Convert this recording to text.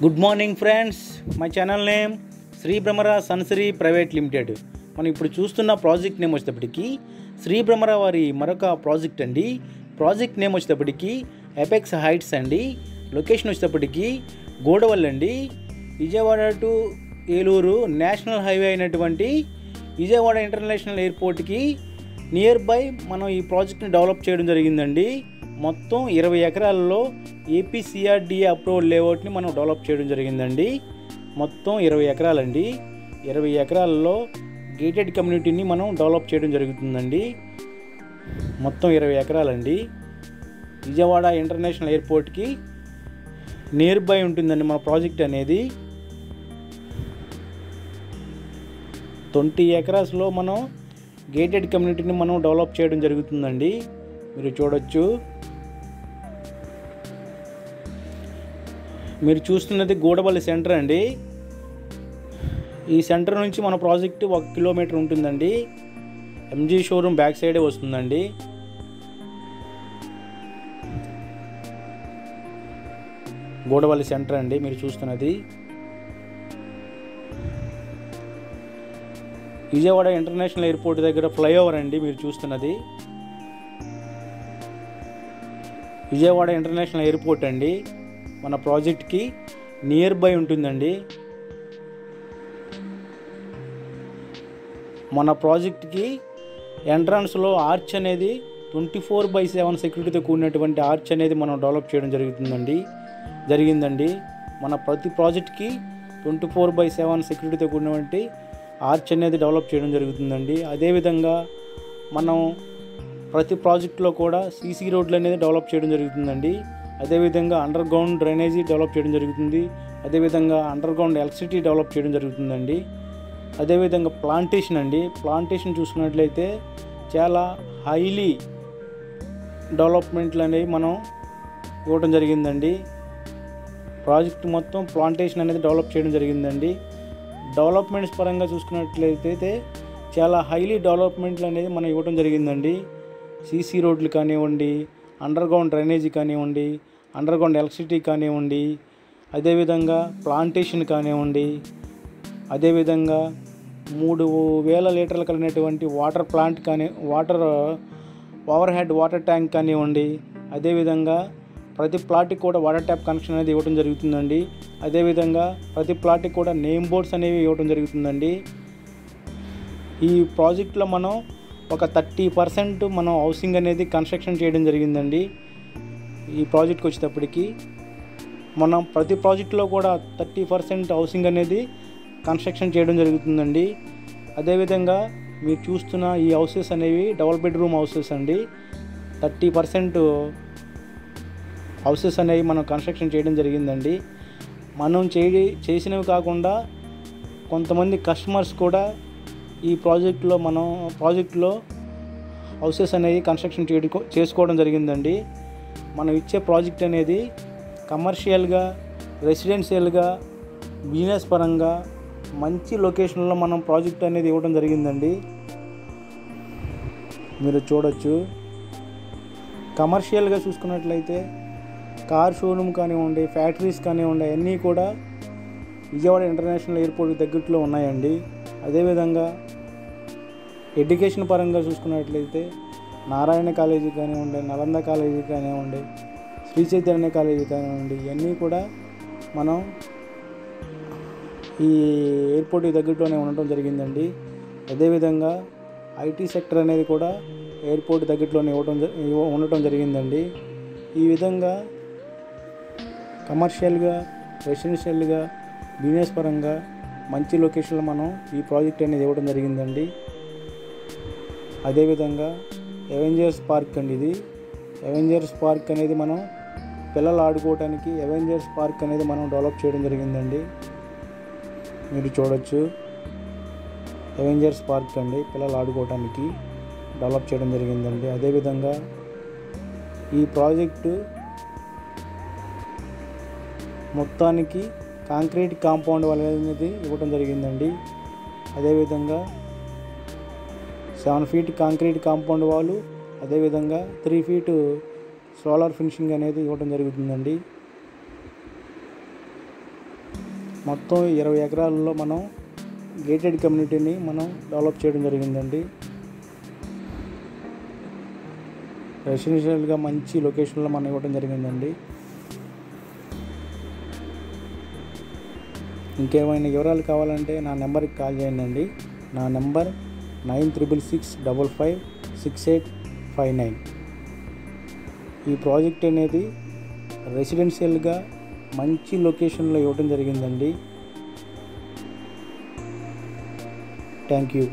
Good morning friends, my channel name Shri Bhramara Sansiri private limited. మనం ఇప్పుడు చూస్తున్న ప్రాజెక్ట్ నేమ్ వచ్చేటప్పటికి శ్రీ భ్రమర వారి మరొక ప్రాజెక్ట్ అండి. ప్రాజెక్ట్ నేమ్ వచ్చేటప్పటికి ఎపెక్స్ హైట్స్ అండి. లొకేషన్ వచ్చేటప్పటికి గోడవల్ అండి. Vijayawada to Eluru national highway అయినటువంటి విజయవాడ ఇంటర్నేషనల్ ఎయిర్పోర్ట్కి నియర్ బై మనం ఈ ప్రాజెక్ట్ని డెవలప్ చేయడం జరిగిందండి. మొత్తం 20 ఎకరాలలో ఏపీసీఆర్డీఏ అప్రూవల్ లేఅవుట్ని మనం డెవలప్ చేయడం జరిగిందండి. మొత్తం 20 ఎకరాలండి. 20 ఎకరాలలో గేటెడ్ కమ్యూనిటీని మనం డెవలప్ చేయడం జరుగుతుందండి. మొత్తం 20 ఎకరాలండి. విజయవాడ ఇంటర్నేషనల్ ఎయిర్పోర్ట్కి నియర్ బై ఉంటుందండి మన ప్రాజెక్ట్ అనేది. 20 ఎకరాస్లో మనం గేటెడ్ కమ్యూనిటీని మనం డెవలప్ చేయడం జరుగుతుందండి. మీరు చూడొచ్చు. మీరు చూస్తున్నది గూడవల్లి సెంటర్ అండి. ఈ సెంటర్ నుంచి మన ప్రాజెక్టు 1 కిలోమీటర్ ఉంటుందండి. ఎంజీ షోరూమ్ బ్యాక్ సైడే వస్తుందండి. గూడవల్లి సెంటర్ అండి మీరు చూస్తున్నది. విజయవాడ ఇంటర్నేషనల్ ఎయిర్పోర్ట్ దగ్గర ఫ్లైఓవర్ అండి మీరు చూస్తున్నది. విజయవాడ ఇంటర్నేషనల్ ఎయిర్పోర్ట్ అండి మన ప్రాజెక్ట్కి నియర్ బై ఉంటుందండి. మన ప్రాజెక్ట్కి ఎంట్రన్స్లో ఆర్చ్ అనేది 24/7 సెక్యూరిటీతో కూడినటువంటి ఆర్చ్ అనేది మనం డెవలప్ చేయడం జరిగిందండి. మన ప్రతి ప్రాజెక్ట్కి 24/7 సెక్యూరిటీతో కూడినటువంటి ఆర్చ్ అనేది డెవలప్ చేయడం జరుగుతుందండి. అదేవిధంగా మనం ప్రతి ప్రాజెక్టులో కూడా సీసీ రోడ్లు అనేది డెవలప్ చేయడం జరుగుతుందండి. అదేవిధంగా అండర్ గ్రౌండ్ డ్రైనేజీ డెవలప్ చేయడం జరుగుతుంది. అదేవిధంగా అండర్ గ్రౌండ్ ఎలక్ట్రిసిటీ డెవలప్ చేయడం జరుగుతుందండి. అదేవిధంగా ప్లాంటేషన్ అండి. ప్లాంటేషన్ చూసుకున్నట్లయితే చాలా హైలీ డెవలప్మెంట్లు అనేవి మనం ఇవ్వడం జరిగిందండి. ప్రాజెక్ట్ మొత్తం ప్లాంటేషన్ అనేది డెవలప్ చేయడం జరిగిందండి. డెవలప్మెంట్స్ పరంగా చూసుకున్నట్లయితే చాలా హైలీ డెవలప్మెంట్లు అనేది మనం ఇవ్వడం జరిగిందండి. సీసీ రోడ్లు కానివ్వండి, అండర్ గ్రౌండ్ డ్రైనేజీ కానివ్వండి, అండర్ గ్రౌండ్ ఎలక్ట్రిసిటీ కానివ్వండి, అదేవిధంగా ప్లాంటేషన్ కానివ్వండి, అదేవిధంగా 3000 లీటర్లు కలిగినటువంటి water plant over head water tank కానివ్వండి, అదేవిధంగా ప్రతి ప్లాట్కి కూడా వాటర్ ట్యాప్ కనెక్షన్ అనేది ఇవ్వడం జరుగుతుందండి. అదేవిధంగా ప్రతి ప్లాట్కి కూడా నేమ్ బోర్డ్స్ అనేవి ఇవ్వడం జరుగుతుందండి. ఈ ప్రాజెక్ట్లో మనం ఒక 30% మనం హౌసింగ్ అనేది కన్స్ట్రక్షన్ చేయడం జరిగిందండి. ఈ ప్రాజెక్ట్కి వచ్చేటప్పటికి మనం ప్రతి ప్రాజెక్టులో కూడా 30% హౌసింగ్ అనేది కన్స్ట్రక్షన్ చేయడం జరుగుతుందండి. అదేవిధంగా మీరు చూస్తున్న ఈ హౌసెస్ అనేవి డబుల్ బెడ్రూమ్ హౌసెస్ అండి. 30% హౌసెస్ అనేవి మనం కన్స్ట్రక్షన్ చేయడం జరిగిందండి. మనం చేసినవి కాకుండా కొంతమంది కస్టమర్స్ కూడా ఈ ప్రాజెక్టులో హౌసెస్ అనేవి కన్స్ట్రక్షన్ చేసుకోవడం జరిగిందండి. మనం ఇచ్చే ప్రాజెక్ట్ అనేది కమర్షియల్గా, రెసిడెన్షియల్గా, బిజినెస్ పరంగా మంచి లొకేషన్లో మనం ప్రాజెక్ట్ అనేది ఇవ్వడం జరిగిందండి. మీరు చూడొచ్చు. కమర్షియల్గా చూసుకున్నట్లయితే కార్ షోరూమ్ కానివ్వండి, ఫ్యాక్టరీస్ కానివ్వండి, అన్నీ కూడా విజయవాడ ఇంటర్నేషనల్ ఎయిర్పోర్ట్ దగ్గరలో ఉన్నాయండి. అదేవిధంగా ఎడ్యుకేషన్ పరంగా చూసుకున్నట్లయితే నారాయణ కాలేజీ కానివ్వండి, నలంద కాలేజీ కానివ్వండి, శ్రీ చైతన్య కాలేజీ కానివ్వండి, ఇవన్నీ కూడా మనం ఈ ఎయిర్పోర్ట్ దగ్గరలోనే ఉండటం జరిగిందండి. అదేవిధంగా ఐటీ సెక్టర్ అనేది కూడా ఎయిర్పోర్ట్ దగ్గరలోనే ఉండటం జరిగిందండి. ఈ విధంగా కమర్షియల్గా, రెసిడెన్షియల్గా, బిజినెస్ పరంగా మంచి లొకేషన్లో మనం ఈ ప్రాజెక్ట్ అనేది ఇవ్వడం జరిగిందండి. అదేవిధంగా అవెంజర్స్ పార్క్ అండి. ఇది అవెంజర్స్ పార్క్ అనేది మనం పిల్లలు ఆడుకోవడానికి అవెంజర్స్ పార్క్ అనేది మనం డెవలప్ చేయడం జరిగిందండి. మీరు చూడొచ్చు. అవెంజర్స్ పార్క్ అండి పిల్లలు ఆడుకోవడానికి డెవలప్ చేయడం జరిగిందండి. అదేవిధంగా ఈ ప్రాజెక్టు మొత్తానికి కాంక్రీట్ కాంపౌండ్ వాల్ అనేది ఇవ్వడం జరిగిందండి. అదేవిధంగా 7 ఫీట్ కాంక్రీట్ కాంపౌండ్ వాలు, అదేవిధంగా 3 ఫీట్ సోలార్ ఫినిషింగ్ అనేది ఇవ్వడం జరుగుతుందండి. మొత్తం 20 ఎకరాలలో మనం గేటెడ్ కమ్యూనిటీని మనం డెవలప్ చేయడం జరిగిందండి. రెసిడెన్షియల్గా మంచి లొకేషన్లో మనం ఇవ్వడం జరిగిందండి. ఇంకేమైనా వివరాలు కావాలంటే నా నెంబర్కి కాల్ చేయండి. నా నెంబర్ 9665556859. ఈ ప్రాజెక్ట్ అనేది రెసిడెన్షియల్గా మంచి లొకేషన్లో ఇవ్వడం జరిగిందండి. Thank you.